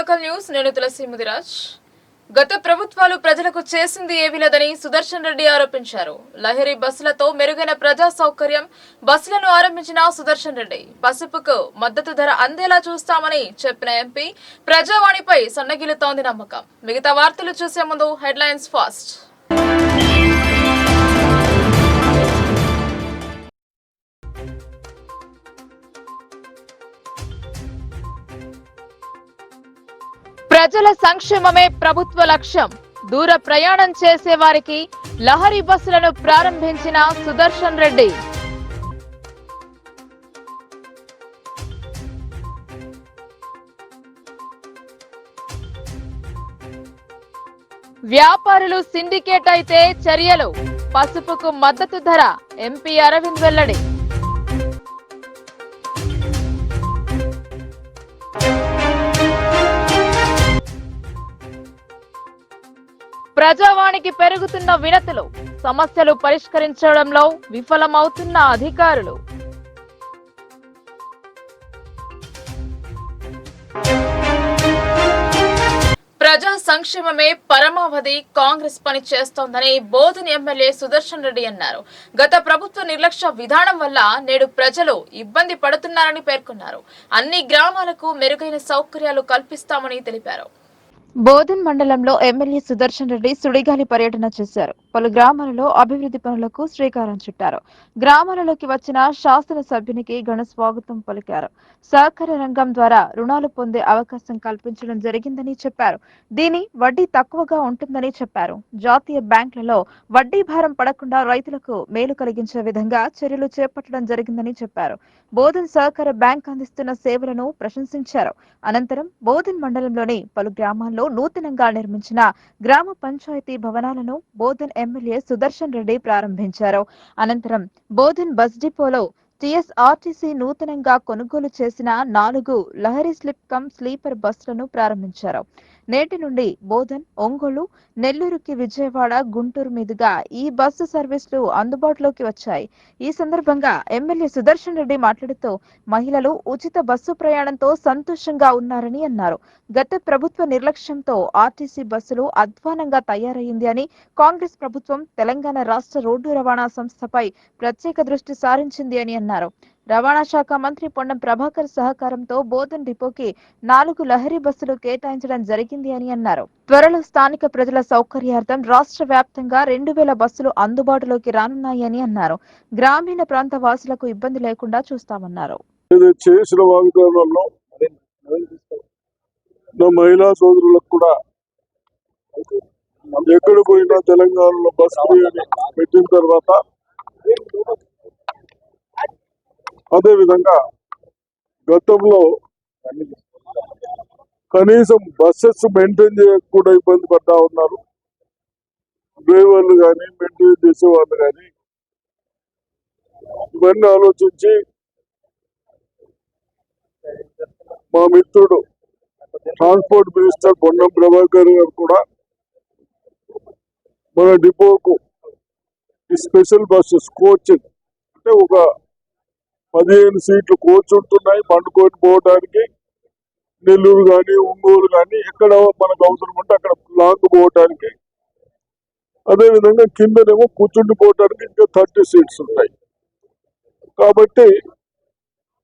Local news నేను తులసి ముదిరాజ్. గత ప్రభుత్వాలు ప్రజలకు చేసింది ఏమీ లేదని సుదర్శన్ రెడ్డి ఆరోపించారు. లహరి బస్సులతో మెరుగైన ప్రజా సౌకర్యం బస్సులను ఆరంభించిన సుదర్శన్ రెడ్డి పసుపుకు మద్దతు ధర అందేలా చూస్తామని చెప్పిన ఎంపీ ప్రజావాణిపై సన్నగిల్లుతోంది నమ్మకం. మిగతా వార్తలు చూసే ముందు హెడ్లైన్స్ ఫాస్ట్. ప్రజల సంక్షేమమే ప్రభుత్వ లక్ష్యం. దూర ప్రయాణం చేసే వారికి లహరి బస్సులను ప్రారంభించిన సుదర్శన్ రెడ్డి. వ్యాపారులు సిండికేట్ అయితే చర్యలు. పసుపుకు మద్దతు ధర ఎంపీ అరవింద్ వెల్లడి. ప్రజావాణికి పెరుగుతున్న వినతులు, సమస్యలు పరిష్కరించడంలో విఫలమవుతున్న అధికారులు. ప్రజా సంక్షేమమే పరమావధి కాంగ్రెస్ పని చేస్తోందని బోధన్ ఎమ్మెల్యే సుదర్శన్ రెడ్డి అన్నారు. గత ప్రభుత్వ నిర్లక్ష్య విధానం వల్ల నేడు ప్రజలు ఇబ్బంది పడుతున్నారని పేర్కొన్నారు. అన్ని గ్రామాలకు మెరుగైన సౌకర్యాలు కల్పిస్తామని తెలిపారు. బోధన్ మండలంలో ఎమ్మెల్యే సుదర్శన్ రెడ్డి సుడిగాలి పర్యటన చేశారు. పలు గ్రామాలలో అభివృద్ధి పనులకు శ్రీకారం చుట్టారు. గ్రామాలలోకి వచ్చిన శాసనసభ్యునికి ఘన స్వాగతం పలికారు. సహకార రంగం ద్వారా రుణాలు పొందే అవకాశం కల్పించడం జరిగిందని చెప్పారు. దీని వడ్డీ తక్కువగా ఉంటుందని చెప్పారు. జాతీయ బ్యాంకులలో వడ్డీ భారం పడకుండా రైతులకు మేలు కలిగించే విధంగా చర్యలు చేపట్టడం జరిగిందని చెప్పారు. బోధన్ సహకార బ్యాంక్ అందిస్తున్న సేవలను ప్రశంసించారు. అనంతరం బోధన్ మండలంలోని పలు గ్రామాల్లో నూతనంగా నిర్మించిన గ్రామ పంచాయతీ భవనాలను బోధన్ ఎమ్మెల్యే సుదర్శన్ రెడ్డి ప్రారంభించారు. అనంతరం బోధన్ బస్ డిపోలో టీఎస్ఆర్టీసీ నూతనంగా కొనుగోలు చేసిన 4 లహరి స్లిప్ కమ్ స్లీపర్ బస్సులను ప్రారంభించారు. నేటి నుండి బోధన్, ఒంగోలు, నెల్లూరుకి విజయవాడ, గుంటూరు మీదుగా ఈ బస్సు సర్వీసులు అందుబాటులోకి వచ్చాయి. ఈ సందర్భంగా ఎమ్మెల్యే సుదర్శన్ రెడ్డి మాట్లాడుతూ మహిళలు ఉచిత బస్సు ప్రయాణంతో సంతోషంగా ఉన్నారని అన్నారు. గత ప్రభుత్వ నిర్లక్ష్యంతో ఆర్టీసీ బస్సులు అధ్వానంగా తయారైంది అని, కాంగ్రెస్ ప్రభుత్వం తెలంగాణ రాష్ట్ర రోడ్డు రవాణా సంస్థపై ప్రత్యేక దృష్టి సారించింది అని అన్నారు. రవాణా శాఖ మంత్రి పొన్నం ప్రభాకర్ సహకారంతో బోధన్ డిపోకి 4 లహరి బస్సులు కేటాయించడం జరిగింది అని అన్నారు. త్వరలో స్థానిక ప్రజల సౌకర్యార్థం రాష్ట్ర వ్యాప్తంగా 2000 బస్సులు అందుబాటులోకి రానున్నాయని అన్నారు. గ్రామీణ ప్రాంత వాసులకు ఇబ్బంది లేకుండా చూస్తామన్నారు. మహిళా సోదరులకు కూడా ఎక్కడ పోయినా తెలంగాణలో బస్ పెట్టిన తర్వాత అదే విధంగా గతంలో కనీసం బస్సెస్ మెయింటైన్ చేయకుండా ఇబ్బంది పడతా ఉన్నారు. డ్రైవర్లు కానీ మెయింటైన్ చేసేవాళ్ళు కానీ ఇవన్నీ ఆలోచించి మా మిత్రుడు ట్రాన్స్పోర్ట్ మినిస్టర్ పొన్నం ప్రభాకర్ గారు కూడా మన డిపోకు ఈ స్పెషల్ బస్సెస్ కోచ్ అంటే ఒక 15 సీట్లు కోచ్ ఉంటున్నాయి. పండుకొని పోవడానికి నెల్లూరు కానీ ఒంగోలు కానీ ఎక్కడ మనకు అవసరం ఉంటే అక్కడ లాంగ్ పోవడానికి, అదేవిధంగా కిందనేమో కూర్చుండిపోవడానికి ఇంకా 30 సీట్స్ ఉంటాయి. కాబట్టి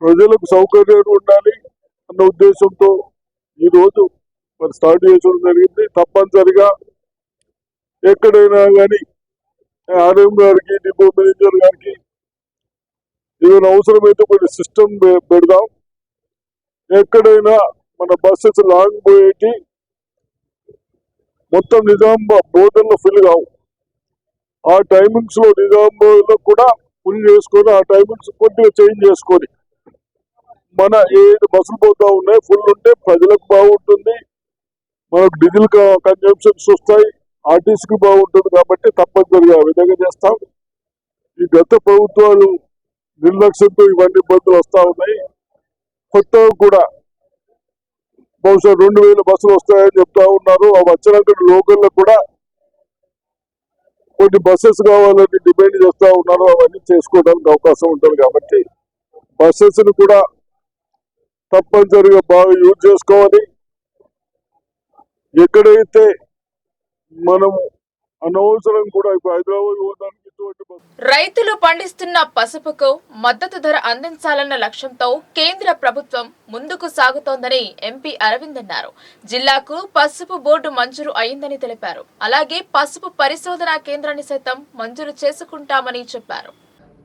ప్రజలకు సౌకర్యాలు ఉండాలి అన్న ఉద్దేశంతో ఈరోజు మరి స్టార్ట్ చేయడం జరిగింది. తప్పనిసరిగా ఎక్కడైనా కానీ ఆర్ఎం గారికి, డిపో మేనేజర్ గారికి ఏదైనా అవసరమైతే కొన్ని సిస్టమ్ పెడదాం. ఎక్కడైనా మన బస్సెస్ లాంగ్ పోయేటి మొత్తం నిజామాబాద్ బోధన్లో ఫుల్ కావు. ఆ టైమింగ్స్ లో నిజామాబాద్లో కూడా ఫుల్ చేసుకొని ఆ టైమింగ్స్ కొద్దిగా చేంజ్ చేసుకొని మన ఏది బస్సులు పోతా ఉన్నాయి ఫుల్ ఉంటే ప్రజలకు బాగుంటుంది, మనకు డీజిల్ కన్జంప్షన్స్ వస్తాయి, ఆర్టీసీకి బాగుంటుంది. కాబట్టి తప్పనిసరిగా ఆ విధంగా చేస్తాం. ఈ గత ప్రభుత్వాలు నిర్లక్ష్యంతో ఇవన్నీ ఇబ్బందులు వస్తా ఉన్నాయి. కొత్తగా కూడా బహుశా 2000 బస్సులు వస్తాయని చెప్తా ఉన్నారు. అవి వచ్చినాక లోకల్లో కూడా కొన్ని బస్సెస్ కావాలని డిమాండ్ చేస్తా ఉన్నారు. అవన్నీ చేసుకోవడానికి అవకాశం ఉంటుంది. కాబట్టి బస్సెస్ ని కూడా తప్పనిసరిగా బాగా యూజ్ చేసుకోవాలి. ఎక్కడైతే మనం అనవసరం కూడా ఇప్పుడు హైదరాబాద్ పోవడానికి ఇటువంటి రైతులు పండిస్తున్న పసుపుకు మద్దతు ధర అందించాలన్న లక్ష్యంతో కేంద్ర ప్రభుత్వం ముందుకు సాగుతోందని ఎంపీ అరవింద్ అన్నారు. జిల్లాకు పసుపు బోర్డు మంజూరు అయిందని తెలిపారు. అలాగే పసుపు పరిశోధనా కేంద్రాన్ని సైతం మంజూరు చేసుకుంటామని చెప్పారు.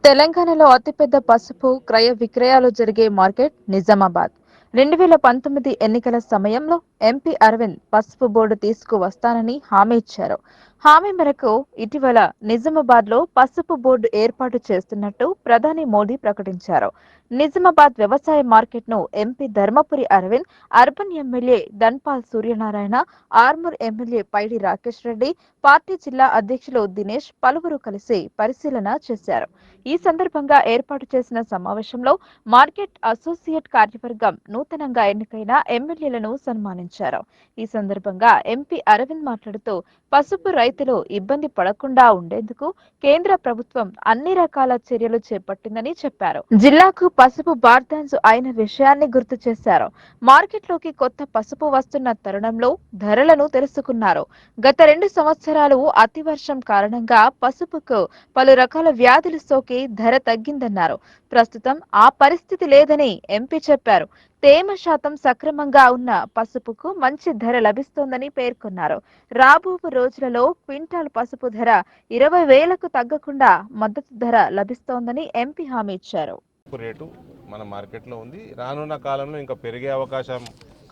తెలంగాణలో అతిపెద్ద పసుపు క్రయ విక్రయాలు జరిగే మార్కెట్ నిజామాబాద్. 2019 ఎన్నికల సమయంలో ఎంపీ అరవింద్ పసుపు బోర్డు తీసుకువస్తానని హామీ ఇచ్చారు. హామీ మేరకు ఇటీవల నిజామాబాద్ లో పసుపు బోర్డు ఏర్పాటు చేస్తున్నట్టు ప్రధాని మోడీ ప్రకటించారు. నిజామాబాద్ వ్యవసాయ మార్కెట్ ను MP Dharmapuri Arvind, urban MLA Dhanpal Suryanarayana, Armoor MLA Paidi Rakesh Reddy, party జిల్లా అధ్యక్షులు దినేష్ పలువురు కలిసి పరిశీలన చేశారు. ఈ సందర్భంగా ఏర్పాటు చేసిన సమావేశంలో మార్కెట్ అసోసియేట్ కార్యవర్గం నూతనంగా ఎన్నికైన ఎమ్మెల్యేలను సన్మానించారు. ఈ సందర్భంగా ఎంపీ అరవింద్ మాట్లాడుతూ పసుపు రైతులు ఇబ్బంది పడకుండా ఉండేందుకు కేంద్ర ప్రభుత్వం అన్ని రకాల చర్యలు చేపట్టిందని చెప్పారు. జిల్లాకు పసుపు బార్దాన్స్ అయిన విషయాన్ని గుర్తు చేశారు. మార్కెట్లోకి కొత్త పసుపు వస్తున్న తరుణంలో ధరలను తెలుసుకున్నారు. గత 2 సంవత్సరాలు అతివర్షం కారణంగా పసుపుకు పలు రకాల వ్యాధులు సోకి ధర తగ్గిందన్నారు. ప్రస్తుతం ఆ పరిస్థితి లేదని ఎంపీ చెప్పారు. తేమ శాతం సక్రమంగా ఉన్న పసుపుకు మంచి ధర లభిస్తోందని పేర్కొన్నారు. రాబో రోజులలో క్వింటాల్ పసుపు ధర 20,000కు తగ్గకుండా మద్దతు ధర లభిస్తోందని ఎంపీ హామీ ఇచ్చారు. రేటు మన మార్కెట్లో ఉంది. రానున్న కాలంలో ఇంకా పెరిగే అవకాశం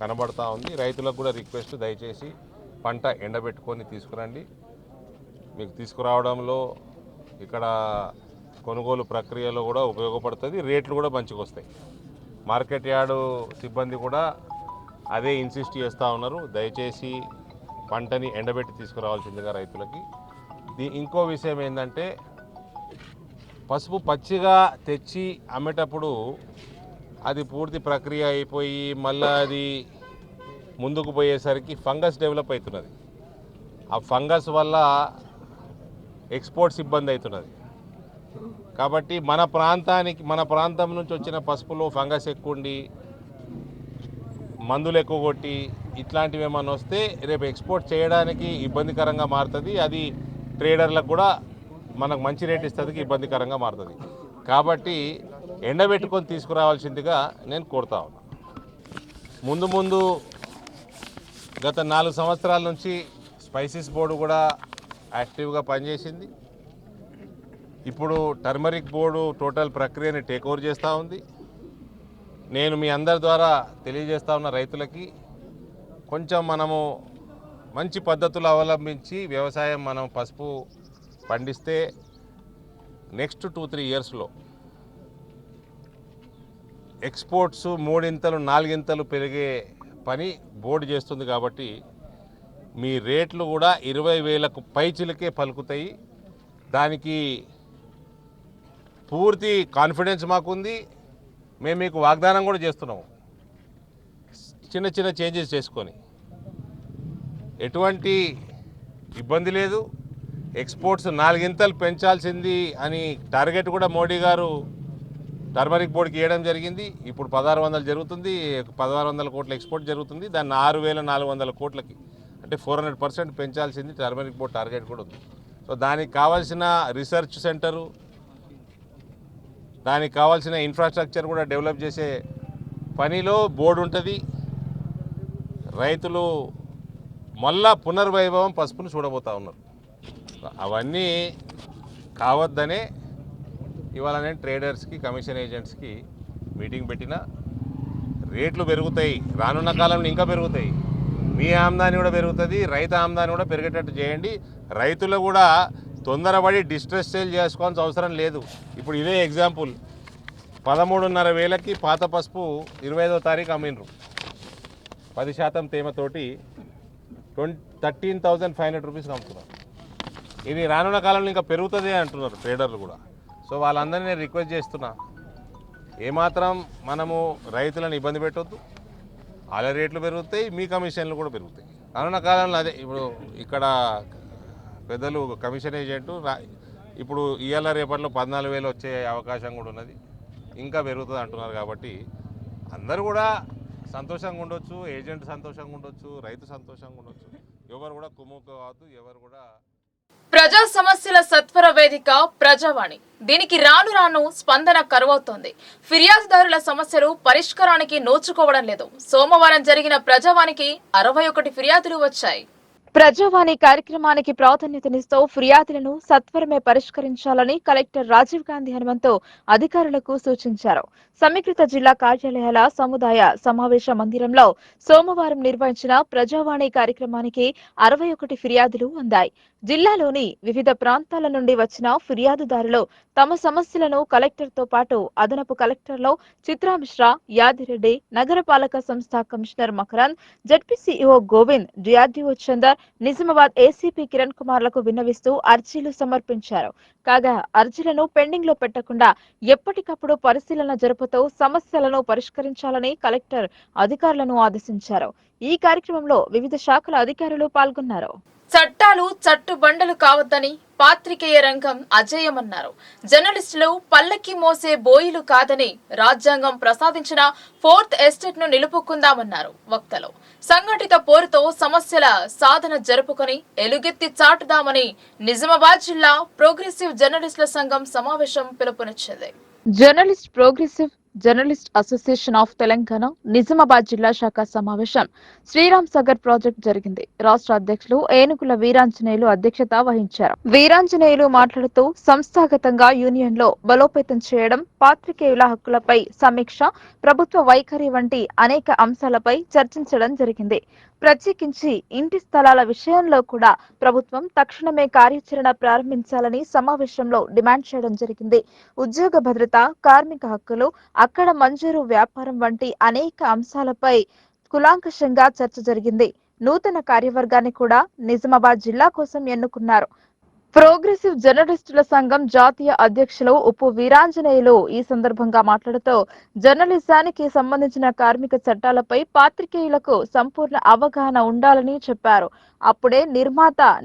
కనబడతా ఉంది. రైతులకు కూడా రిక్వెస్ట్, దయచేసి పంట ఎండబెట్టుకొని తీసుకురండి. మీకు తీసుకురావడంలో ఇక్కడ కొనుగోలు ప్రక్రియలో కూడా ఉపయోగపడుతుంది. రేట్లు కూడా మంచిగా వస్తాయి. మార్కెట్ యార్డు సిబ్బంది కూడా అదే ఇన్సిస్ట్ చేస్తూ ఉన్నారు. దయచేసి పంటని ఎండబెట్టి తీసుకురావాల్సిందిగా రైతులకి. ఇంకో విషయం ఏంటంటే, పసుపు పచ్చిగా తెచ్చి అమ్మేటప్పుడు అది పూర్తి ప్రక్రియ అయిపోయి మళ్ళీ అది ముందుకు పోయేసరికి ఫంగస్ డెవలప్ అవుతున్నది. ఆ ఫంగస్ వల్ల ఎక్స్పోర్ట్స్ ఇబ్బంది అవుతున్నది. కాబట్టి మన ప్రాంతం నుంచి వచ్చిన పసుపులో ఫంగస్ ఎక్కువ ఉండి మందులు ఎక్కువ కొట్టి ఇట్లాంటివి ఏమైనా వస్తే రేపు ఎక్స్పోర్ట్ చేయడానికి ఇబ్బందికరంగా మారుతుంది. అది ట్రేడర్లకు కూడా మనకు మంచి రేట్ ఇస్తుంది, ఇబ్బందికరంగా మారుతుంది. కాబట్టి ఎండబెట్టుకొని తీసుకురావాల్సిందిగా నేను కోరుతా ఉన్నా. ముందు గత 4 సంవత్సరాల నుంచి స్పైసెస్ బోర్డు కూడా యాక్టివ్గా పనిచేసింది. ఇప్పుడు టర్మరిక్ బోర్డు టోటల్ ప్రక్రియని టేక్ ఓవర్ చేస్తూ ఉంది. నేను మీ అందరి ద్వారా తెలియజేస్తా ఉన్న రైతులకి, కొంచెం మనము మంచి పద్ధతులు అవలంబించి వ్యవసాయం మనం పసుపు పండిస్తే నెక్స్ట్ 2-3 ఇయర్స్లో ఎక్స్పోర్ట్స్ 3-4 ఇంతలు పెరిగే పని బోర్డు చేస్తుంది. కాబట్టి మీ రేట్లు కూడా 20,000కు పైచిలకే పలుకుతాయి. దానికి పూర్తి కాన్ఫిడెన్స్ మాకుంది. మేము మీకు వాగ్దానం కూడా చేస్తున్నాము, చిన్న చేంజెస్ చేసుకొని. ఎటువంటి ఇబ్బంది లేదు. ఎక్స్పోర్ట్స్ 4 ఇంతలు పెంచాల్సింది అని టార్గెట్ కూడా మోడీ గారు టర్మరిక్ బోర్డుకి ఇవ్వడం జరిగింది. ఇప్పుడు 1,600 జరుగుతుంది, 1,600 కోట్ల ఎక్స్పోర్ట్ జరుగుతుంది. దాన్ని 6,400 కోట్లకి, అంటే 400% పెంచాల్సింది టర్మరిక్ బోర్డు టార్గెట్ కూడా ఉంది. సో దానికి కావాల్సిన రీసెర్చ్ సెంటరు, దానికి కావాల్సిన ఇన్ఫ్రాస్ట్రక్చర్ కూడా డెవలప్ చేసే పనిలో బోర్డు ఉంటుంది. రైతులు మళ్ళా పునర్వైభవం పసుపును చూడబోతూ ఉన్నారు. అవన్నీ కావద్దనే ఇవాళ నేను ట్రేడర్స్కి, కమిషన్ ఏజెంట్స్కి మీటింగ్ పెట్టిన. రేట్లు పెరుగుతాయి, రానున్న కాలంలో ఇంకా పెరుగుతాయి. మీ ఆమ్దాని కూడా పెరుగుతుంది, రైతు ఆమ్దాని కూడా పెరిగేటట్టు చేయండి. రైతులు కూడా తొందరపడి డిస్ట్రెస్ సేల్ చేసుకోవాల్సిన అవసరం లేదు. ఇప్పుడు ఇదే ఎగ్జాంపుల్, 13,500కి పాత పసుపు 25వ తారీఖు అమ్మిండ్రు. 10% తేమతోటి 13,500 రూపీస్కి అమ్ముతున్నారు. ఇది రానున్న కాలంలో ఇంకా పెరుగుతుంది అంటున్నారు ట్రేడర్లు కూడా. సో వాళ్ళందరినీ నేను రిక్వెస్ట్ చేస్తున్నా, ఏమాత్రం మనము రైతులను ఇబ్బంది పెట్టొద్దు. వాళ్ళ రేట్లు పెరుగుతాయి, మీ కమిషన్లు కూడా పెరుగుతాయి రానున్న కాలంలో. అదే ఇప్పుడు ఇక్కడ పెద్దలు కమిషన్ ఏజెంటు ఇప్పుడు ఇవాళ రేపట్లో 14,000 వచ్చే అవకాశం కూడా ఉన్నది, ఇంకా పెరుగుతుంది అంటున్నారు. కాబట్టి అందరూ కూడా సంతోషంగా ఉండొచ్చు, ఏజెంట్ సంతోషంగా ఉండొచ్చు, రైతు సంతోషంగా ఉండొచ్చు. ఎవరు కూడా కుమ్ము కావద్దు, ఎవరు కూడా. ప్రజా సమస్యల సత్వర వేదిక ప్రజావాణి. దీనికి రాను రాను స్పందన కరువవుతోంది. ఫిర్యాదుదారుల సమస్యలు పరిష్కారానికి నోచుకోవడం లేదు. సోమవారం జరిగిన ప్రజావానికి 61 ఫిర్యాదులు వచ్చాయి. ప్రజావాణి కార్యక్రమానికి ప్రాధాన్యతనిస్తూ ఫిర్యాదులను సత్వరమే పరిష్కరించాలని కలెక్టర్ రాజీవ్ గాంధీ హనుమంతు అధికారులకు సూచించారు. సమీకృత జిల్లా కార్యాలయాల సముదాయ సమావేశ మందిరంలో సోమవారం నిర్వహించిన ప్రజావాణి కార్యక్రమానికి 61 ఫిర్యాదులు అందాయి. జిల్లాలోని వివిధ ప్రాంతాల నుండి వచ్చిన ఫిర్యాదుదారులు తమ సమస్యలను కలెక్టర్తో పాటు అదనపు కలెక్టర్లు చిత్రా మిశ్రా, యాదిరెడ్డి, నగరపాలక సంస్థ commissioner Makarand, ZP CEO Govind, DRDO Chandar, Nizamabad ACP Kiran కుమార్లకు విన్నవిస్తూ అర్జీలు సమర్పించారు. కాగా అర్జీలను పెండింగ్ లో పెట్టకుండా ఎప్పటికప్పుడు పరిశీలన జరుపుతూ సమస్యలను పరిష్కరించాలని కలెక్టర్ అధికారులను ఆదేశించారు. ఈ కార్యక్రమంలో వివిధ శాఖల అధికారులు పాల్గొన్నారు. చట్టాలు చట్టుబండలు కావద్దని పాత్రికేయ రంగం అజేయమన్నారు. జర్నలిస్టులు పల్లకి మోసే బోయిలు కాదని రాజ్యాంగం ప్రసాదించిన 4th ఎస్టేట్ ను నిలుపుకుందామన్నారు వక్తలు. సంఘటిత పోరుతో సమస్యల సాధన జరుపుకొని ఎలుగెత్తి చాటుదామని నిజామాబాద్ జిల్లా ప్రోగ్రెసివ్ జర్నలిస్టుల సంఘం సమావేశం పిలుపునిచ్చింది. Journalist association of Telangana Nizamabad జిల్లా శాఖ సమావేశం శ్రీరామ్ సాగర్ ప్రాజెక్ట్ జరిగింది. రాష్ట్ర అధ్యక్షులు ఏనుగుల వీరాంజనేయులు అధ్యక్షత వహించారు. వీరాంజనేయులు మాట్లాడుతూ సంస్థాగతంగా యూనియన్ లో బలోపేతం చేయడం, పాత్రికేయుల హక్కులపై సమీక్ష, ప్రభుత్వ వైఖరి వంటి అనేక అంశాలపై చర్చించడం జరిగింది. ప్రత్యేకించి ఇంటి స్థలాల విషయంలో కూడా ప్రభుత్వం తక్షణమే కార్యాచరణ ప్రారంభించాలని సమావేశంలో డిమాండ్ చేయడం జరిగింది. ఉద్యోగ భద్రత, కార్మిక హక్కులు, అక్కడ మంజూరు వ్యాపారం వంటి అనేక అంశాలపై కులాంకషంగా చర్చ జరిగింది. నూతన కార్యవర్గాన్ని కూడా నిజామాబాద్ జిల్లా కోసం ఎన్నుకున్నారు. ప్రోగ్రెసివ్ జర్నలిస్టుల సంఘం జాతీయ అధ్యక్షులు ఉప్పు వీరాంజనేయులు ఈ సందర్భంగా మాట్లాడుతూ జర్నలిజానికి సంబంధించిన కార్మిక చట్టాలపై పాత్రికేయులకు సంపూర్ణ అవగాహన ఉండాలని చెప్పారు. అప్పుడే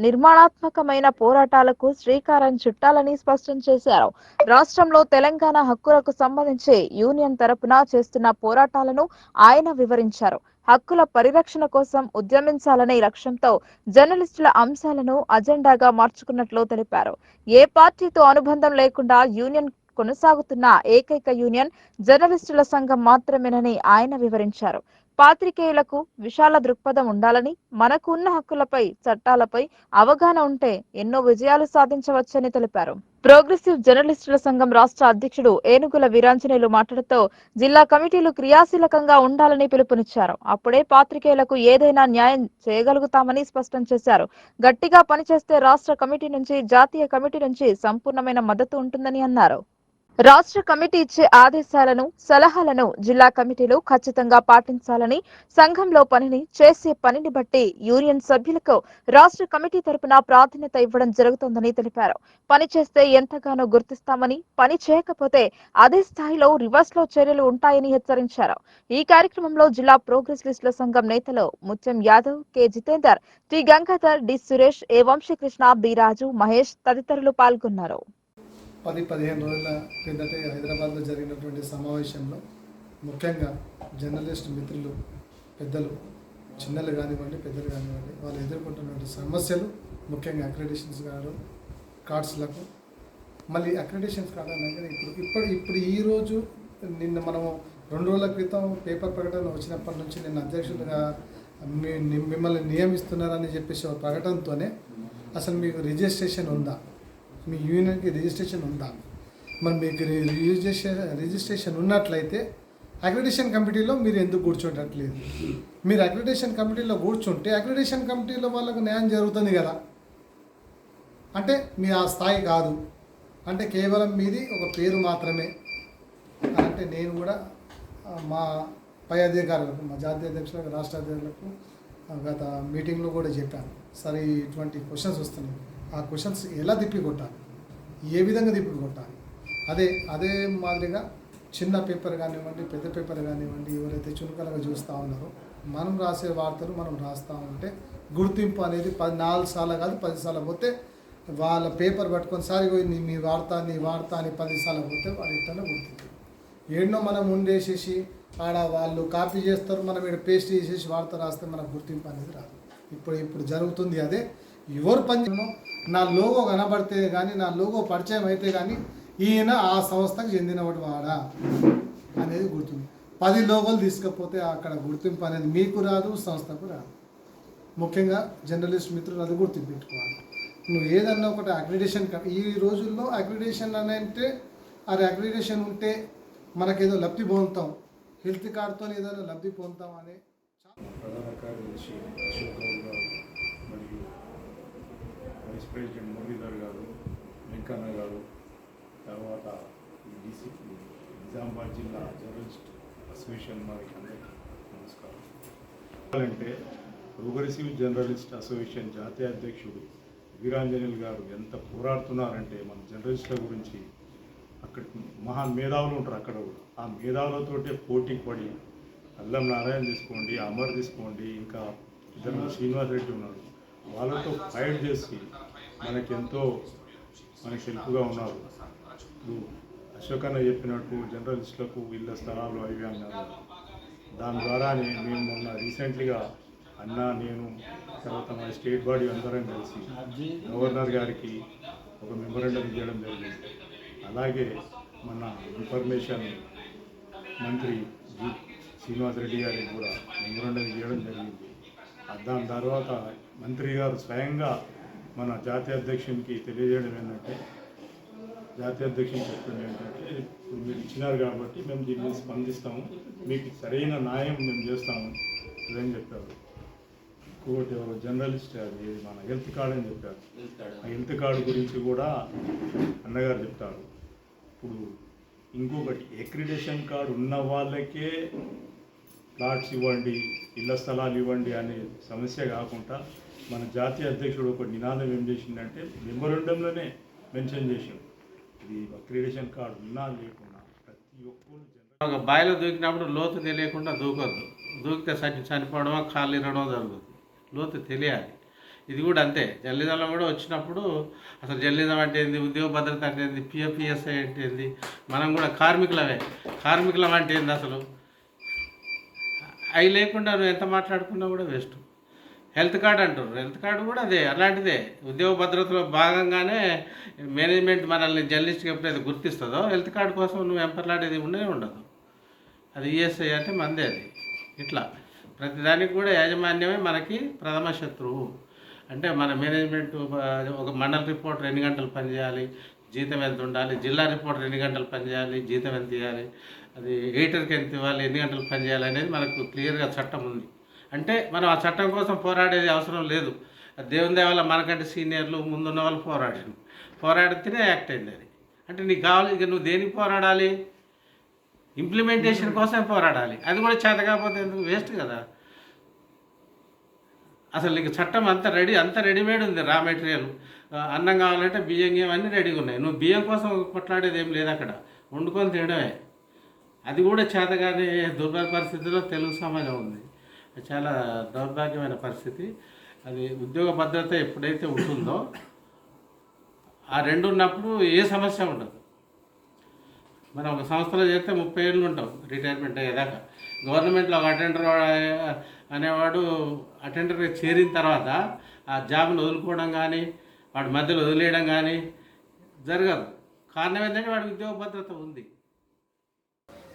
నిర్మాణాత్మకమైన పోరాటాలకు శ్రీకారం చుట్టాలని స్పష్టం చేశారు. రాష్ట్రంలో తెలంగాణ హక్కులకు సంబంధించి యూనియన్ తరపున చేస్తున్న పోరాటాలను ఆయన వివరించారు. హక్కుల పరిరక్షణ కోసం ఉద్యమించాలనే లక్ష్యంతో జర్నలిస్టుల అంశాలను అజెండాగా మార్చుకున్నట్లు తెలిపారు. ఏ పార్టీతో అనుబంధం లేకుండా యూనియన్ కొనసాగుతున్న ఏకైక యూనియన్ జర్నలిస్టుల సంఘం మాత్రమేనని ఆయన వివరించారు. పాత్రికేయులకు విశాల దృక్పథం ఉండాలని, మనకు ఉన్న హక్కులపై, చట్టాలపై అవగాహన ఉంటే ఎన్నో విజయాలు సాధించవచ్చని తెలిపారు. ప్రోగ్రెసివ్ జర్నలిస్టుల సంఘం రాష్ట్ర అధ్యక్షుడు ఏనుగుల వీరాంజనేయులు మాట్లాడుతూ జిల్లా కమిటీలు క్రియాశీలకంగా ఉండాలని పిలుపునిచ్చారు. అప్పుడే పాత్రికేయులకు ఏదైనా న్యాయం చేయగలుగుతామని స్పష్టం చేశారు. గట్టిగా పనిచేస్తే రాష్ట్ర కమిటీ నుంచి, జాతీయ కమిటీ నుంచి సంపూర్ణమైన మద్దతు ఉంటుందని అన్నారు. రాష్ట్ర కమిటీ ఇచ్చే ఆదేశాలను, సలహాలను జిల్లా కమిటీలు ఖచ్చితంగా పాటించాలని, సంఘంలో చేసే పనిని బట్టి యూనియన్ సభ్యులకు రాష్ట్ర కమిటీ తరపున ప్రాధాన్యత ఇవ్వడం జరుగుతోందని తెలిపారు. పని చేస్తే ఎంతగానో గుర్తిస్తామని, పని చేయకపోతే అదే స్థాయిలో రివర్స్ లో చర్యలు ఉంటాయని హెచ్చరించారు. ఈ కార్యక్రమంలో జిల్లా ప్రోగ్రెసివ్ల సంఘం నేతలు Mutyam Yadav, K Jitender, T Gangadhar, D Suresh, A Vamsikrishna, B Raju, Mahesh తదితరులు పాల్గొన్నారు. 10-15 రోజుల క్రిందటే హైదరాబాద్లో జరిగినటువంటి సమావేశంలో ముఖ్యంగా జర్నలిస్ట్ మిత్రులు, పెద్దలు, చిన్నలు కానివ్వండి, పెద్దలు కానివ్వండి, వాళ్ళు ఎదుర్కొంటున్నటువంటి సమస్యలు, ముఖ్యంగా అక్రెడిషన్స్ కార్డ్స్లకు, మళ్ళీ అక్రెడిషన్స్ కార్డ్ అనగా ఇప్పుడు ఈరోజు నిన్న మనము 2 రోజుల క్రితం పేపర్ ప్రకటన వచ్చినప్పటి నుంచి నిన్న అధ్యక్షులుగా మిమ్మల్ని నియమిస్తున్నారని చెప్పేసి ఒక ప్రకటనతోనే అసలు మీకు రిజిస్ట్రేషన్ ఉందా, మీ యూనియన్కి రిజిస్ట్రేషన్ ఉందా, మరి మీకు రిజిస్ట్రేషన్ ఉన్నట్లయితే అక్రెడిషన్ కమిటీలో మీరు ఎందుకు కూర్చోటట్లేదు? మీరు అక్రెడిషన్ కమిటీలో కూర్చుంటే అక్రెడిషన్ కమిటీలో వాళ్ళకు న్యాయం జరుగుతుంది కదా. అంటే మీ ఆ స్థాయి కాదు, అంటే కేవలం మీది ఒక పేరు మాత్రమే. అంటే నేను కూడా మా పై అధికారులకు, మా జాతీయ అధ్యక్షులకు, రాష్ట్ర అధ్యక్షులకు గత మీటింగ్లో కూడా చెప్పాను, సరే ఇటువంటి క్వశ్చన్స్ వస్తున్నాయి, ఆ క్వశ్చన్స్ ఎలా తిప్పికొట్టాలి, ఏ విధంగా తిప్పికొట్టాలి. అదే మాదిరిగా చిన్న పేపర్ కానివ్వండి, పెద్ద పేపర్ కానివ్వండి, ఎవరైతే చునకలుగా చూస్తూ ఉన్నారో మనం రాసే వార్తలు మనం రాస్తూ ఉంటే గుర్తింపు అనేది 4 సార్లు కాదు 10 సార్లు పోతే వాళ్ళ పేపర్ పట్టుకొని సారి నీ వార్త అని 10 సార్లు పోతే వాడి ఇట్లా గుర్తింపు. ఏడనో మనం ఉండేసేసి ఆడ వాళ్ళు కాపీ చేస్తారు, మనం ఇక్కడ పేస్ట్ చేసేసి వార్త రాస్తే మనకు గుర్తింపు అనేది రాదు. ఇప్పుడు జరుగుతుంది అదే. ఎవరు పని నా లోగో కనబడితే కానీ, నా లోగో పరిచయం అయితే కానీ ఈయన ఆ సంస్థకు చెందినవాడు వాడా అనేది గుర్తుంది. 10 లోగోలు తీసుకపోతే అక్కడ గుర్తింపు అనేది మీకు రాదు, సంస్థకు రాదు. ముఖ్యంగా జర్నలిస్ట్ మిత్రులు అది గుర్తుపెట్టుకోవాలి. నువ్వు ఏదన్నా ఒకటి అక్రిడేషన్, ఈ రోజుల్లో అక్రిడేషన్ అని అంటే అది అక్రిడేషన్ ఉంటే మనకేదో లబ్ధి పొందుతాం, హెల్త్ కార్డుతో ఏదైనా లబ్ధి పొందుతాం అనే ప్రధాన కార్యదర్శి అశోక్ గౌడ్ గారు మరియు వైస్ ప్రెసిడెంట్ మురళీధర్ గారు, వెంకన్న గారు, తర్వాత నిజామాబాద్ జిల్లా జర్నలిస్ట్ అసోసియేషన్ వారికి అందరికీ నమస్కారం. అంటే ప్రోగ్రెసివ్ జర్నలిస్ట్ అసోసియేషన్ జాతీయ అధ్యక్షుడు వీరాంజనేయులు గారు ఎంత పోరాడుతున్నారంటే మన జర్నలిస్టుల గురించి. అక్కడ మహాన్ మేధావులు ఉంటారు అక్కడ కూడా, ఆ మేధావులతోటే పోటీకి పడి అల్లం నారాయణ తీసుకోండి, అమర్ తీసుకోండి, ఇంకా ఇద్దరు శ్రీనివాస్ రెడ్డి ఉన్నారు, వాళ్ళతో ఫైట్ చేసి మనకు హెల్ప్గా ఉన్నారు. ఇప్పుడు అశోక్ అన్న చెప్పినట్టు జర్నలిస్టులకు ఇళ్ళ స్థలాలు అవి అన్నారు. దాని ద్వారానే మేము మొన్న రీసెంట్లీగా అన్న, నేను, తర్వాత మా స్టేట్ బాడీ అందరం కలిసి గవర్నర్ గారికి ఒక మెమోరాండం ఇవ్వడం జరిగింది. అలాగే మన ఇన్ఫర్మేషన్ మంత్రి శ్రీనివాస్ రెడ్డి గారికి కూడా మెమోరాండం ఇవ్వడం జరిగింది. దాని తర్వాత మంత్రి గారు స్వయంగా మన జాతీయ అధ్యక్షునికి తెలియజేయడం ఏంటంటే, జాతీయ అధ్యక్షుని చెప్పింది ఏంటంటే, ఇప్పుడు మీరు ఇచ్చినారు కాబట్టి మేము దీన్ని స్పందిస్తాము, మీకు సరైన న్యాయం మేము చేస్తాము అని చెప్పారు. ఇంకోటి ఎవరు జర్నలిస్ట్, అది మన హెల్త్ కార్డ్ అని చెప్పారు. ఆ హెల్త్ కార్డు గురించి కూడా అన్నగారు చెప్తారు. ఇప్పుడు ఇంకొకటి, అక్రిడేషన్ కార్డు ఉన్న వాళ్ళకే ప్లాట్స్ ఇవ్వండి, ఇళ్ల స్థలాలు ఇవ్వండి అనే సమస్య కాకుండా మన జాతీయ అధ్యక్షుడు ఒక నినాదం ఏం చేసిందంటే, మెమోరాండంలోనే మెన్షన్ చేసాం, ఇది అక్రిడేషన్ కార్డు ఉన్నా లేకున్నా ప్రతి ఒక్కరు ఒక బావిలో దూకినప్పుడు లోతు తెలియకుండా దూకొద్దు. దూకితే చనిపోవడమో కాళ్ళు ఇరవడమో జరుగుతుంది. లోతు తెలియాలి. ఇది కూడా అంతే. జర్నలిజంలో కూడా వచ్చినప్పుడు అసలు జర్నలిజం అంటే ఏంది, ఉద్యోగ భద్రత అంటే ఏంది, పిఎఫ్ఈఎస్ఐ అంటే ఏంది, మనం కూడా కార్మికులం అంటే ఏంది, అసలు అవి లేకుండా నువ్వు ఎంత మాట్లాడుకున్నా కూడా వేస్ట్. హెల్త్ కార్డు అంటారు, హెల్త్ కార్డు కూడా అదే, అలాంటిదే. ఉద్యోగ భద్రతలో భాగంగానే మేనేజ్మెంట్ మనల్ని జర్నలిస్ట్కి ఎప్పుడైతే గుర్తిస్తుందో హెల్త్ కార్డు కోసం నువ్వు ఎంపర్లాడేది ఉండదు. అది ఈఎస్ఐ అంటే మందే. అది ఇట్లా ప్రతిదానికి కూడా యాజమాన్యమే మనకి ప్రథమ శత్రువు. అంటే మన మేనేజ్మెంట్ ఒక మండల రిపోర్టర్ ఎన్ని గంటలు పనిచేయాలి, జీతం ఎంత ఉండాలి, జిల్లా రిపోర్టర్ ఎన్ని గంటలు పనిచేయాలి, జీతం ఎంత ఇవ్వాలి, అది ఎడిటర్కి ఎంత ఇవ్వాలి, ఎన్ని గంటలు పనిచేయాలి అనేది మనకు క్లియర్గా చట్టం ఉంది. అంటే మనం ఆ చట్టం కోసం పోరాడేది అవసరం లేదు. దేవుని దయ వల్ల మనకంటే సీనియర్లు ముందున్న వాళ్ళు పోరాడితేనే యాక్ట్ అయింది అది. అంటే నీకు కావాలి, ఇక నువ్వు దేనికి పోరాడాలి, ఇంప్లిమెంటేషన్ కోసం పోరాడాలి. అది కూడా చేత కాకపోతే ఎందుకు, వేస్ట్ కదా. అసలు నీకు చట్టం అంత రెడీమేడ్ ఉంది. రా మెటీరియల్, అన్నం కావాలంటే బియ్యం అన్నీ రెడీగా ఉన్నాయి. నువ్వు బియ్యం కోసం కొట్లాడేది ఏం లేదు, అక్కడ వండుకొని తినడమే. అది కూడా చేతగానే దుర్భర పరిస్థితిలో తెలుగు సమాజం ఉంది. చాలా దౌర్భాగ్యమైన పరిస్థితి. అది ఉద్యోగ భద్రత ఎప్పుడైతే ఉంటుందో ఆ రెండు ఉన్నప్పుడు ఏ సమస్య ఉండదు. మనం ఒక సంస్థలో చేస్తే 30 ఏళ్ళు ఉంటాం రిటైర్మెంట్ అయ్యేదాకా. గవర్నమెంట్లో ఒక అటెండర్ అనేవాడు అటెండర్గా చేరిన తర్వాత ఆ జాబ్ను వదులుకోవడం కానీ, వాడి మధ్యలో వదిలేయడం కానీ జరగదు. కారణం ఏంటంటే వాడికి ఉద్యోగ భద్రత ఉంది.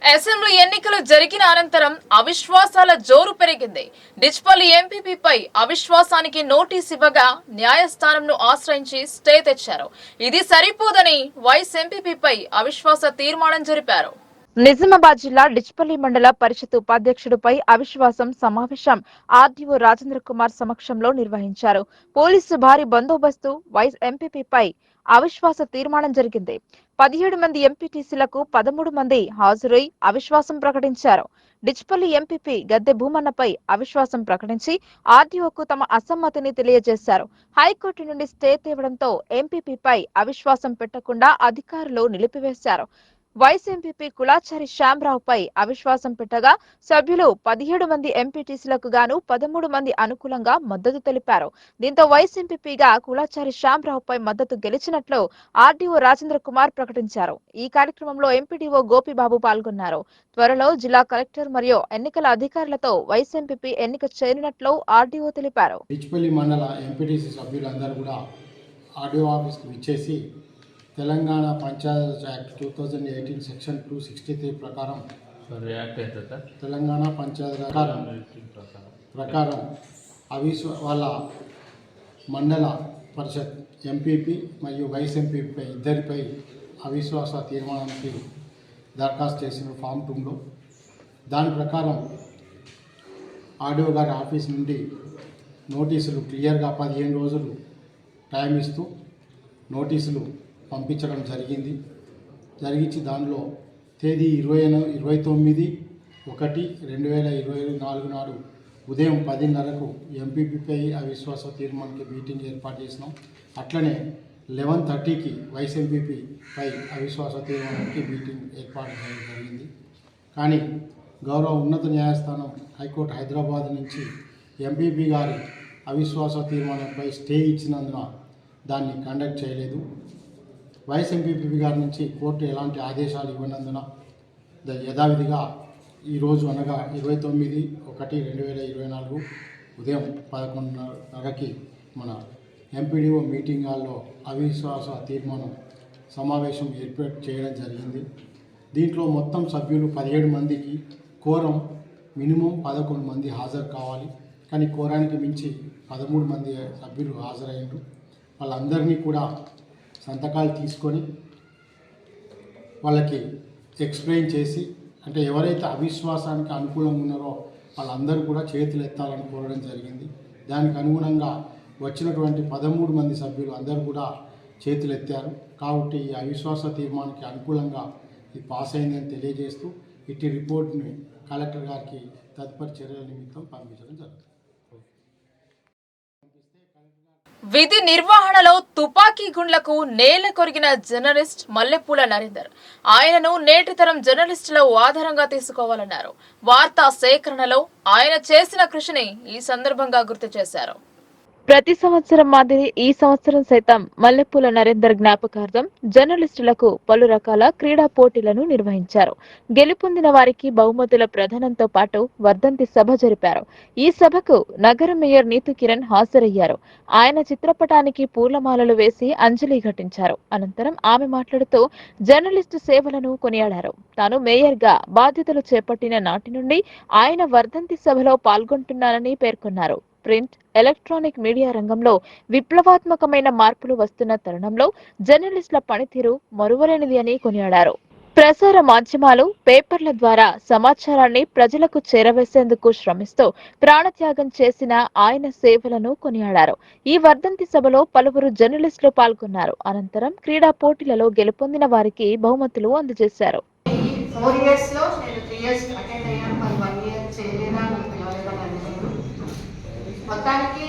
అసెంబ్లీ ఎన్నికలు జరిగిన అనంతరం అవిశ్వాసాల జోరు పెరిగింది. డిచ్పల్లి ఎంపీపీపై అవిశ్వాసానికి నోటీస్ ఇవ్వగా న్యాయస్థానంను ఆశ్రయించి స్టే తెచ్చారు. ఇది సరిపోదని వైస్ ఎంపీపీపై అవిశ్వాస తీర్మానం జరిపారు. నిజామాబాద్ జిల్లా డిచ్పల్లి మండల పరిషత్ ఉపాధ్యక్షుడిపై అవిశ్వాసం సమావేశం ఆర్డీఓ రాజేంద్ర కుమార్ సమక్షంలో నిర్వహించారు. పోలీసు భారీ బందోబస్తు వైస్ ఎంపీపీపై అవిశ్వాస తీర్మానం జరిగింది. 17 మంది ఎంపీటీసీలకు 13 మంది హాజరై అవిశ్వాసం ప్రకటించారు. డిచ్పల్లి ఎంపీపీ గద్దె భూమన్నపై అవిశ్వాసం ప్రకటించి ఆర్డీఓకు తమ అసమ్మతిని తెలియజేశారు. హైకోర్టు నుండి స్టే తేవడంతో ఎంపీపీపై అవిశ్వాసం పెట్టకుండా అధికారులు నిలిపివేశారు. వైస్ ఎంపీపీ కులాచారి శ్యాంరావుపై అవిశ్వాసం పెట్టగా సభ్యులు 17 మంది ఎంపీటీసీలకు గాను 13 మంది అనుకూలంగా మద్దతు తెలిపారు. దీంతో వైస్ ఎంపీపీగా కులాచారి శ్యాంరావుపై మద్దతు గెలిచినట్లు ఆర్డీఓ రాజేంద్ర కుమార్ ప్రకటించారు. ఈ కార్యక్రమంలో ఎంపీడీఓ గోపిబాబు పాల్గొన్నారు. త్వరలో జిల్లా కలెక్టర్ మరియు ఎన్నికల అధికారులతో వైస్ ఎంపీపీ ఎన్నిక చేయనున్నట్లు ఆర్డీఓ తెలిపారు. బిచ్పల్లి మండల ఎంపీటీసీ సభ్యులందరూ కూడా ఆర్డీఓ ఆఫీస్కి విచ్చేసి తెలంగాణ పంచాయత్ యాక్ట్ 2018 సెక్షన్ 263 ప్రకారం తెలంగాణ పంచాయత్ ప్రకారం వాళ్ళ మండల పరిషత్ ఎంపీపీ మరియు వైస్ ఎంపీపీ ఇద్దరిపై అవిశ్వాస తీర్మానానికి దరఖాస్తు చేసిన ఫామ్ 2లో దాని ప్రకారం ఆర్డీఓ గారి ఆఫీస్ నుండి నోటీసులు క్లియర్గా 15 రోజులు టైం ఇస్తూ నోటీసులు పంపించడం జరిగించి దానిలో తేదీ 29/1/2024 నాడు ఉదయం 10:30కు ఎంపీపీపై అవిశ్వాస తీర్మానానికి మీటింగ్ ఏర్పాటు చేసినాం. అట్లనే 11:30కి వైస్ ఎంపీపీపై అవిశ్వాస తీర్మానానికి మీటింగ్ ఏర్పాటు చేయడం జరిగింది. కానీ గౌరవ ఉన్నత న్యాయస్థానం హైకోర్టు హైదరాబాద్ నుంచి ఎంపీపీ గారి అవిశ్వాస తీర్మానంపై స్టే ఇచ్చినందున దాన్ని కండక్ట్ చేయలేదు. వైస్ ఎంపీపీ గారి నుంచి కోర్టు ఎలాంటి ఆదేశాలు ఇవ్వనందున యథావిధిగా ఈరోజు అనగా 29/1/2024 ఉదయం 11:30కి మన ఎంపీడీఓ మీటింగ్ హాల్లో అవిశ్వాస తీర్మానం సమావేశం ఏర్పాటు చేయడం జరిగింది. దీంట్లో మొత్తం సభ్యులు 17 మందికి కోరం మినిమం 11 మంది హాజరు కావాలి. కానీ కోరానికి మించి 13 మంది సభ్యులు హాజరయ్యారు. వాళ్ళందరినీ కూడా సంతకాలు తీసుకొని వాళ్ళకి ఎక్స్ప్లెయిన్ చేసి, అంటే ఎవరైతే అవిశ్వాసానికి అనుకూలంగా ఉన్నారో వాళ్ళందరూ కూడా చేతులు ఎత్తాలని కోరడం జరిగింది. దానికి అనుగుణంగా వచ్చినటువంటి 13 మంది సభ్యులు అందరూ కూడా చేతులు ఎత్తారు. కాబట్టి ఈ అవిశ్వాస తీర్మానానికి అనుకూలంగా ఇది పాస్ అయిందని తెలియజేస్తూ ఇట్టి రిపోర్ట్ని కలెక్టర్ గారికి తదుపరి చర్యల నిమిత్తం పంపించడం జరుగుతుంది. విధి నిర్వహణలో తుపాకీ గుండ్లకు నేల కొరిగిన జర్నలిస్ట్ మల్లెపూల నరేందర్. ఆయనను నేటి తరం జర్నలిస్టులు ఆధారంగా తీసుకోవాలన్నారు. వార్తా సేకరణలో ఆయన చేసిన కృషిని ఈ సందర్భంగా గుర్తు చేశారు. ప్రతి సంవత్సరం మాదిరి ఈ సంవత్సరం సైతం మల్లెపూల నరేందర్ జ్ఞాపకార్థం జర్నలిస్టులకు పలు రకాల క్రీడా పోటీలను నిర్వహించారు. గెలుపొందిన వారికి బహుమతుల ప్రదానంతో పాటు వర్ధంతి సభ జరిపారు. ఈ సభకు నగర మేయర్ నీతు కిరణ్ హాజరయ్యారు. ఆయన చిత్రపటానికి పూలమాలలు వేసి అంజలి ఘటించారు. అనంతరం ఆమె మాట్లాడుతూ జర్నలిస్టు సేవలను కొనియాడారు. తాను మేయర్ గా బాధ్యతలు చేపట్టిన నాటి నుండి ఆయన వర్ధంతి సభలో పాల్గొంటున్నానని పేర్కొన్నారు. ప్రింట్, ఎలక్ట్రానిక్ మీడియా రంగంలో విప్లవాత్మకమైన మార్పులు వస్తున్న తరుణంలో జర్నలిస్టుల పనితీరు మరువలేనిది అని కొనియాడారు. ప్రసార మాధ్యమాలు, పేపర్ల ద్వారా సమాచారాన్ని ప్రజలకు చేరవేసేందుకు శ్రమిస్తూ ప్రాణత్యాగం చేసిన ఆయన సేవలను కొనియాడారు. ఈ వర్ధంతి సభలో పలువురు జర్నలిస్టులు పాల్గొన్నారు. అనంతరం క్రీడా పోటీలలో గెలుపొందిన వారికి బహుమతులు అందజేశారు. మొత్తానికి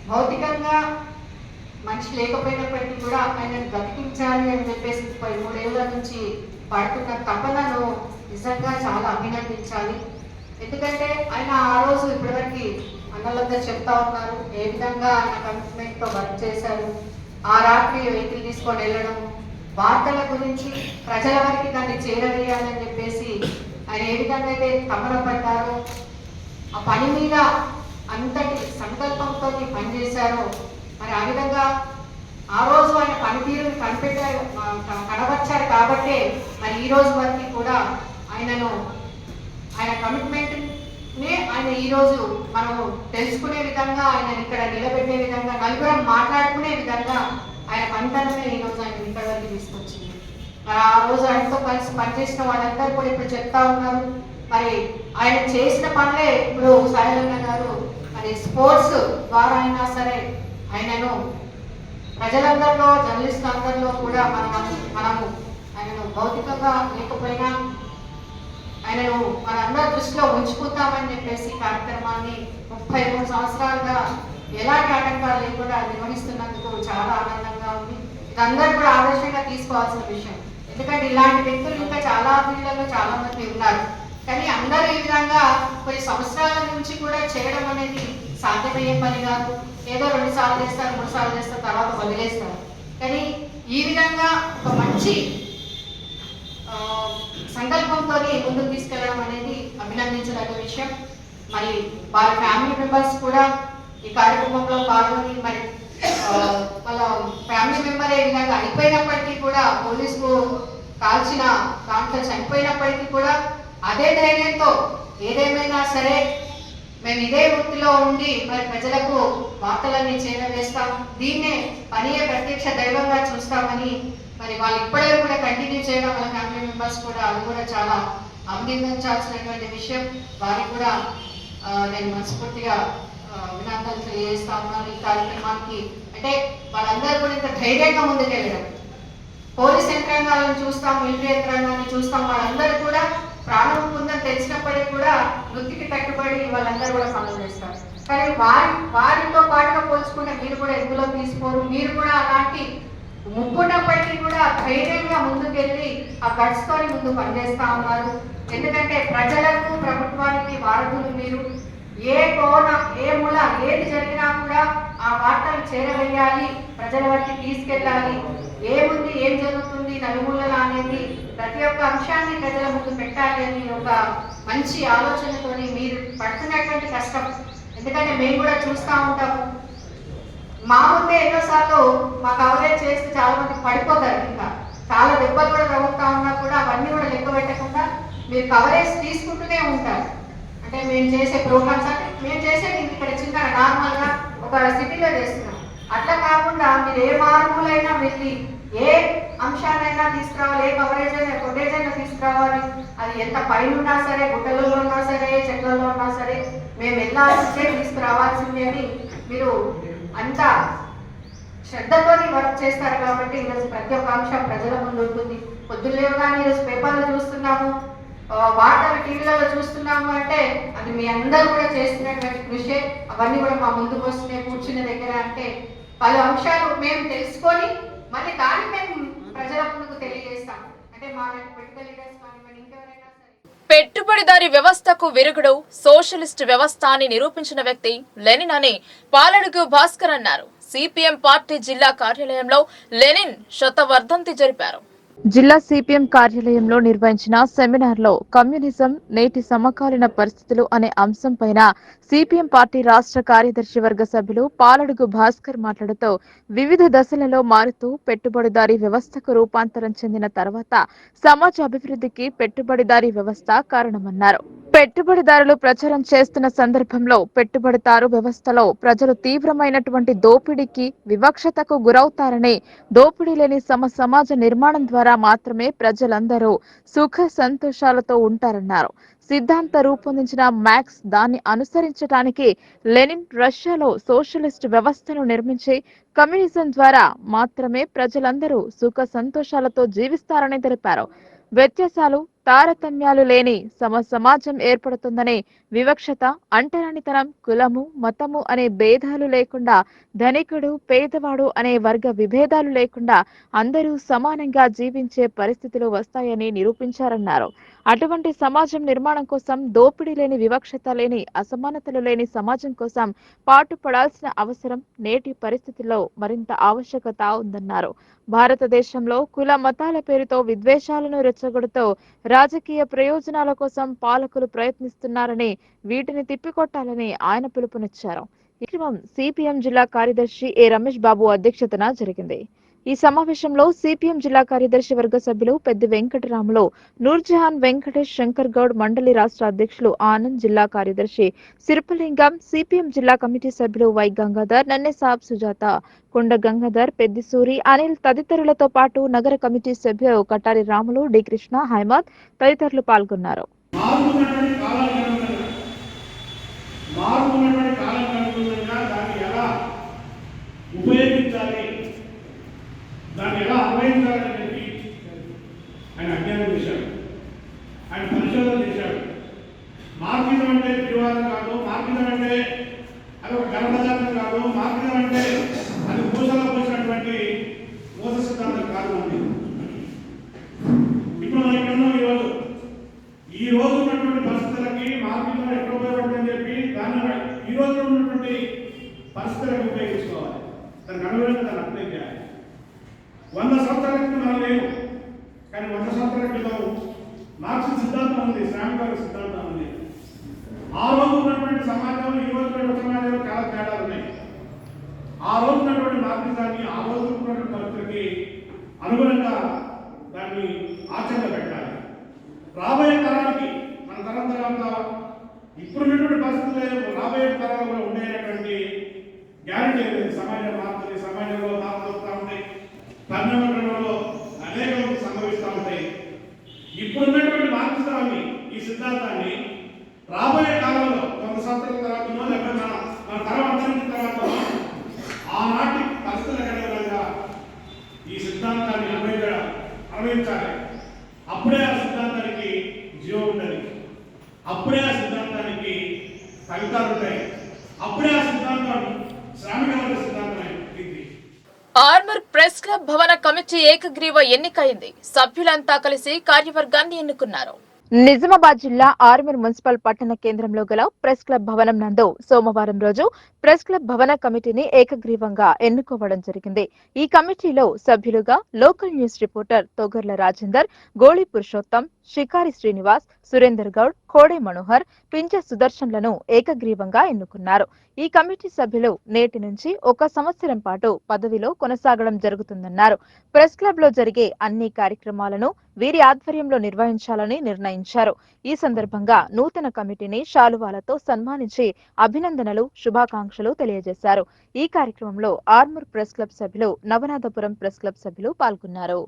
భౌతికంగా మనిషి లేకపోయినప్పటికీ కూడా ఆయన బ్రతికించాలి అని చెప్పేసి 13 ఏళ్ల నుంచి పడుతున్న తపనను నిజంగా చాలా అభినందించాలి. ఎందుకంటే ఆయన ఆ రోజు ఇప్పటివరకు అన్నలందరూ చెప్తా ఉన్నారు ఏ విధంగా ఆయన కమిట్మెంట్తో వర్క్ చేశారు. ఆ రాత్రి వెహికల్ తీసుకొని వెళ్ళడం, వార్తల గురించి ప్రజల వరకు దాన్ని చేరవేయాలని చెప్పేసి ఆయన ఏ విధంగా అయితే తపన పడ్డారో, ఆ పని మీద అంతటి సంకల్పంతో పనిచేశారో, మరి ఆ విధంగా ఆ రోజు ఆయన పనితీరుని కనబర్చారు కాబట్టే మరి ఈ రోజు వరకు కూడా ఆయన కమిట్మెంట్నే ఆయన ఈరోజు మనం తెలుసుకునే విధంగా, ఆయన ఇక్కడ నిలబెట్టే విధంగా, నలుగురం మాట్లాడుకునే విధంగా ఆయన పనితనమే ఈరోజు ఆయన ఇక్కడ వరకు తీసుకొచ్చింది. మరి ఆ రోజు ఆయనతో కలిసి పనిచేసిన వాళ్ళందరూ కూడా ఇప్పుడు చెప్తా ఉన్నారు. మరి ఆయన చేసిన పనులే ఇప్పుడు సాయిలన్న గారు మరి స్పోర్ట్స్ ద్వారా అయినా సరే ఆయనను ప్రజలందరిలో, జర్నలిస్ట్ అందరిలో కూడా మనము ఆయనను భౌతికంగా లేకపోయినా ఆయనను మనందరి దృష్టిలో ఉంచుకుంటామని చెప్పేసి కార్యక్రమాన్ని 33 సంవత్సరాలుగా ఎలాంటి ఆటంకాలు లేకుండా నిర్వహిస్తున్నందుకు చాలా ఆనందంగా ఉంది. ఇదందరూ కూడా ఆదర్శంగా తీసుకోవాల్సిన విషయం. ఎందుకంటే ఇలాంటి వ్యక్తులు ఇంకా చాలా ఫీల్డ్లలో చాలా మంది ఉన్నారు. కానీ అందరూ ఈ విధంగా కొన్ని సంవత్సరాల నుంచి కూడా చేయడం అనేది సాధ్యమయ్యే పని కాదు. ఏదో 2 సార్లు చేస్తారు, 3 సార్లు చేస్తారు, తర్వాత వదిలేస్తారు. కానీ ఈ విధంగా ఒక మంచి సంకల్పంతో ముందుకు తీసుకెళ్లడం అనేది అభినందించదగ్గ విషయం. మరి వారి ఫ్యామిలీ మెంబర్స్ కూడా ఈ కార్యక్రమంలో పాల్గొని మరి వాళ్ళ ఫ్యామిలీ మెంబర్ ఏ విధంగా అయిపోయినప్పటికీ కూడా పోలీసులు కాల్చిన దాంట్లో చనిపోయినప్పటికీ కూడా అదే ధైర్యంతో ఏదేమైనా సరే మేము ఇదే వృత్తిలో ఉండి మరి ప్రజలకు వార్తలన్నీ చేరవేస్తాం, దీన్నే పనియే ప్రత్యక్ష దైవంగా చూస్తామని మరి వాళ్ళు ఇప్పటికే కూడా కంటిన్యూ చేయడం వాళ్ళ ఫ్యామిలీ మెంబర్స్ కూడా అది కూడా చాలా అభినందించాల్సినటువంటి విషయం. వారికి కూడా నేను మనస్ఫూర్తిగా అభినందనలు తెలియజేస్తా ఉన్నాను ఈ కార్యక్రమానికి. అంటే వాళ్ళందరూ కూడా ఇంత ధైర్యంగా ముందుకెళ్ళడం, పోలీస్ యంత్రాంగాలను చూస్తాం, మిలిటరీ యంత్రాంగాన్ని చూస్తాం, వాళ్ళందరూ కూడా ప్రాణం ఉందని తెలిసినప్పటికీ కూడా వృత్తికి కట్టుబడి వాళ్ళందరూ కూడా పనులు చేస్తారు. కానీ వారితో పాటుగా పోల్చుకుంటే మీరు కూడా ఎందులో తీసుకోరు, మీరు కూడా అలాంటి ముప్పున్నప్పటికీ కూడా ధైర్యంగా ముందుకెళ్ళి ఆ గట్స్తో ముందు పనిచేస్తా ఉన్నారు. ఎందుకంటే ప్రజలకు ప్రభుత్వానికి వారధులు మీరు. ఏ కోన ఏ మూల ఏది జరిగినా కూడా ఆ వార్తలు చేరవేయాలి, ప్రజల వరకు తీసుకెళ్ళాలి, ఏముంది ఏం జరుగుతుంది నలుమూలలా అనేది ప్రతి ఒక్క అంశాన్ని ప్రజల ముందు పెట్టాలి అని ఒక మంచి ఆలోచనతోని మీరు పడుతున్నటువంటి కష్టం. ఎందుకంటే మేము కూడా చూస్తూ ఉంటాము, మా ముందే ఎన్నోసార్లు మా కవరేజ్ చేస్తే చాలా మంది పడిపోతారు, ఇంకా చాలా దెబ్బలు కూడా తగ్గుతూ ఉన్నా కూడా అవన్నీ కూడా లెక్క పెట్టకుండా మీరు కవరేజ్ తీసుకుంటూనే ఉంటారు. అంటే మేము చేసే ప్రోగ్రామ్స్ అంటే మేము చేసేది ఇక్కడ చిన్న నార్మల్గా ఒక సిటీలో చేస్తున్నాం. అట్లా కాకుండా మీరు ఏ మార్పులైనా వెళ్ళి ఏ అంశాన్నైనా తీసుకురావాలి, ఏ కవరేజ్ అయినా ఫుటేజ్ అయినా తీసుకురావాలి. అది ఎంత పైన ఉన్నా సరే, గుట్టలలో ఉన్నా సరే, చెట్లలో ఉన్నా సరే మేము వెళ్ళాల్సిందే, తీసుకురావాల్సిందే అని మీరు అంత శ్రద్ధతో వర్క్ చేస్తారు. కాబట్టి ఈరోజు ప్రతి ఒక్క అంశం ప్రజల ముందు ఉంటుంది. పొద్దులేవగానే ఈరోజు పేపర్లు చూస్తున్నాము, వార్తలు టీవీలలో చూస్తున్నాము అంటే అది మీ అందరూ కూడా చేస్తున్నటువంటి కృషి. అవన్నీ కూడా మా ముందుకు వస్తున్నాయి కూర్చున్న దగ్గర. అంటే పలు అంశాలు మేము తెలుసుకొని మళ్ళీ దాన్ని మేము ప్రజల ముందుకు తెలియజేస్తాం. అంటే మా పొలిటికల్ లీడర్స్ కానివ్వండి, ఇంకెవరైనా సరే. పెట్టుబడిదారీ వ్యవస్థకు విరుగుడు సోషలిస్ట్ వ్యవస్థ అని నిరూపించిన వ్యక్తి లెనిన్ అని పాలడుగు భాస్కర్ అన్నారు. సిపిఎం పార్టీ జిల్లా కార్యాలయంలో లెనిన్ శతవర్ధంతి జరిపారు. జిల్లా సిపిఎం కార్యాలయంలో నిర్వహించిన సెమినార్లో కమ్యూనిజం నేటి సమకాలీన పరిస్థితులు అనే అంశంపైన సిపిఎం పార్టీ రాష్ట్ర కార్యదర్శి వర్గ సభ్యులు పాలడుగు భాస్కర్ మాట్లాడుతూ వివిధ దశలలో మారుతూ పెట్టుబడిదారీ వ్యవస్థకు రూపాంతరం చెందిన తర్వాత సమాజ అభివృద్ధికి పెట్టుబడిదారీ వ్యవస్థ కారణమన్నారు. పెట్టుబడిదారులు ప్రచారం చేస్తున్న సందర్భంలో పెట్టుబడిదారు వ్యవస్థలో ప్రజలు తీవ్రమైనటువంటి దోపిడీకి వివక్షతకు గురవుతారని, దోపిడీ లేని సమాజ నిర్మాణం ద్వారా మాత్రమే ప్రజలందరూ సుఖ సంతోషాలతో ఉంటారన్నారు. సిద్ధాంత రూపొందించిన మార్క్స్ దాన్ని అనుసరించడానికి లెనిన్ రష్యాలో సోషలిస్ట్ వ్యవస్థను నిర్మించి కమ్యూనిజం ద్వారా మాత్రమే ప్రజలందరూ సుఖ సంతోషాలతో జీవిస్తారని తెలిపారు. వ్యత్యాసాలు తారతమ్యాలు లేని సమాజం ఏర్పడుతుందనే వివక్షత, అంటరానితనం, కులము, మతము అనే భేదాలు లేకుండా, ధనికుడు పేదవాడు అనే వర్గ విభేదాలు లేకుండా అందరూ సమానంగా జీవించే పరిస్థితులు వస్తాయని నిరూపించారన్నారు. అటువంటి సమాజం నిర్మాణం కోసం దోపిడీ లేని, వివక్షత లేని, అసమానతలు లేని సమాజం కోసం పాటుపడాల్సిన అవసరం నేటి పరిస్థితుల్లో మరింత ఆవశ్యకత ఉందన్నారు. భారతదేశంలో కుల మతాల పేరుతో విద్వేషాలను రెచ్చగొడుతూ రాజకీయ ప్రయోజనాల కోసం పాలకులు ప్రయత్నిస్తున్నారని, వీటిని తిప్పికొట్టాలని ఆయన పిలుపునిచ్చారు. ఈ కార్యక్రమం సిపిఎం జిల్లా కార్యదర్శి ఏ రమేష్ బాబు అధ్యక్షతన జరిగింది. ఈ సమావేశంలో సిపిఎం జిల్లా కార్యదర్శి వర్గ సభ్యులు పెద్ది వెంకటరాములు, నూర్జహాన్, వెంకటేష్, శంకర్ గౌడ్, మండలి రాష్ట్ర అధ్యక్షులు ఆనంద్, జిల్లా కార్యదర్శి సిరిపలింగం, సిపిఎం జిల్లా కమిటీ సభ్యులు వై గంగాధర్, నన్నెసాబ్, సుజాత, కొండ గంగాధర్, పెద్దిసూరి, అనిల్ తదితరులతో పాటు నగర కమిటీ సభ్యులు కటారి రాములు, డి కృష్ణ, హైమద్ తదితరులు పాల్గొన్నారు. దాన్ని ఎలా అన్వయించాలని చెప్పి ఆయన అధ్యయనం చేశాడు, ఆయన పరిశోధన చేశాడు. మార్కెట్ అంటే వివాదం కాదు, మార్కెట్ అంటే అది ఒక గర్భపదార్థం కాదు, మార్కెట్ అంటే అది పూసలో పోసినటువంటి మోస 100 సంవత్సరాల క్రితం మనం లేవు, కానీ 100 సంవత్సరాల క్రితం మార్క్స్ సిద్ధాంతం ఉంది, శ్రామిక సిద్ధాంతం ఉంది. ఆ రోజు ఉన్నటువంటి సమాజంలో ఈ రోజు సమాజంలో చాలా తేడాలు ఉన్నాయి. ఆ రోజు ఉన్నటువంటి మార్క్సిజాన్ని ఆ రోజు ఉన్నటువంటి పరిస్థితికి అనుగుణంగా దాన్ని ఆచరణ పెట్టాలి. రాబోయే తరానికి మన తరం తర్వాత ఇప్పుడున్నటువంటి పరిస్థితుల్లో రాబోయే తరాలలో ఉండేటువంటి గ్యారెంటీ లేదు. సమాజం మారుతుంది, సమాజంలో మార్పులు వస్తూ ఉంటాయి, పరిణామాలలో అనేక సంభవిస్తూ ఉంటాయి. ఇప్పుడున్నటువంటి మార్క్సిజాన్ని, ఈ సిద్ధాంతాన్ని రాబోయే కాలంలో 100 సంవత్సరాల తర్వాతనో లేకపోతే మన తరం అంతరించిన తర్వాత ఆనాటి పరిస్థితులకు అనుగుణంగా ఈ సిద్ధాంతాన్ని అన్వయించాలి. అప్పుడే ఆ సిద్ధాంతానికి జీవం ఉంటుంది, అప్పుడే ఆ సిద్ధాంతానికి ఫలితాలు ఉంటాయి, అప్పుడే ఆ సిద్ధాంతం శ్రామిక వర్గ సిద్ధాంతం అయింది. ఆర్మూర్ ప్రెస్ క్లబ్ భవన కమిటీ ఏకగ్రీవ ఎన్నికైంది. సభ్యులంతా కలిసి కార్యవర్గాన్ని ఎన్నుకున్నారు. నిజామాబాద్ జిల్లా ఆర్మూర్ మున్సిపల్ పట్టణ కేంద్రంలో గల ప్రెస్ క్లబ్ భవనం నందు సోమవారం రోజు ప్రెస్ క్లబ్ భవన కమిటీని ఏకగ్రీవంగా ఎన్నుకోవడం జరిగింది. ఈ కమిటీలో సభ్యులుగా local news reporter Togarla Rajender, Goli Purushottam, Shikari Srinivas, Surender Goud, Kode Manohar, Pincha సుదర్శన్లను ఏకగ్రీవంగా ఎన్నుకున్నారు. ఈ కమిటీ సభ్యులు నేటి నుంచి 1 సంవత్సరం పాటు పదవిలో కొనసాగడం జరుగుతుందన్నారు. ప్రెస్ క్లబ్ లో జరిగే అన్ని కార్యక్రమాలను వీరి ఆధ్వర్యంలో నిర్వహించాలని నిర్ణయించారు. ఈ సందర్భంగా నూతన కమిటీని శాలువాలతో సన్మానించి అభినందనలు, శుభాకాంక్షలు తెలియజేశారు. ఈ కార్యక్రమంలో ఆర్మూర్ ప్రెస్ క్లబ్ సభ్యులు, నవనాథపురం ప్రెస్ క్లబ్ సభ్యులు పాల్గొన్నారు.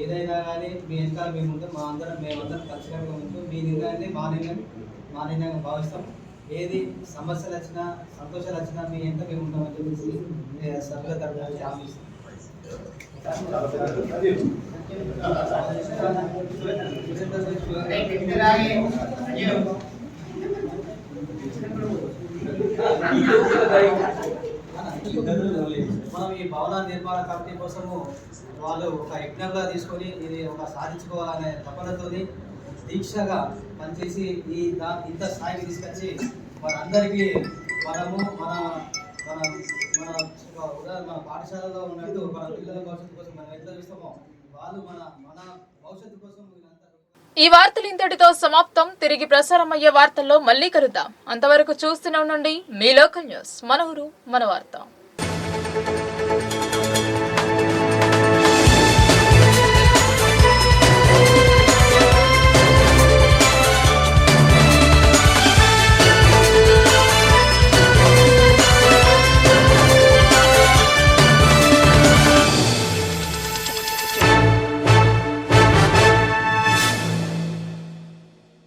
ఏదైనా కానీ మీ వెనకాల మేము ఉంటే మేమందరం కలిసికట్టుగా ఉంటూ మీ నిర్ణయాన్ని మా నిర్ణయంగా భావిస్తాం. ఏది సమస్యలు వచ్చినా సంతోషాలు వచ్చినా మీ ఎంత మేము ఉంటామని చెప్పేసి సభ్యుల తరఫున హామీస్తాం. మనం ఈ భవన నిర్మాణ కమిటీ కోసము వాళ్ళు ఒక యజ్ఞంగా తీసుకొని ఇది ఒక సాధించుకోవాలనే తపనతోని దీక్షగా పనిచేసి ఇంత స్థాయికి తీసుకొచ్చి మనందరికీ మనము మన మన మన పాఠశాలలో ఉన్నట్టు మన పిల్లల భవిష్యత్తు కోసం మనం ఎట్లా చూస్తామో వాళ్ళు మన భవిష్యత్తు కోసం. ఈ వార్తలు ఇంతటితో సమాప్తం. తిరిగి ప్రసారమయ్యే వార్తల్లో మళ్ళీ కలుద్దాం. అంతవరకు చూస్తూనే ఉండండి మీ లోకల్ న్యూస్. మన ఊరు మన వార్త.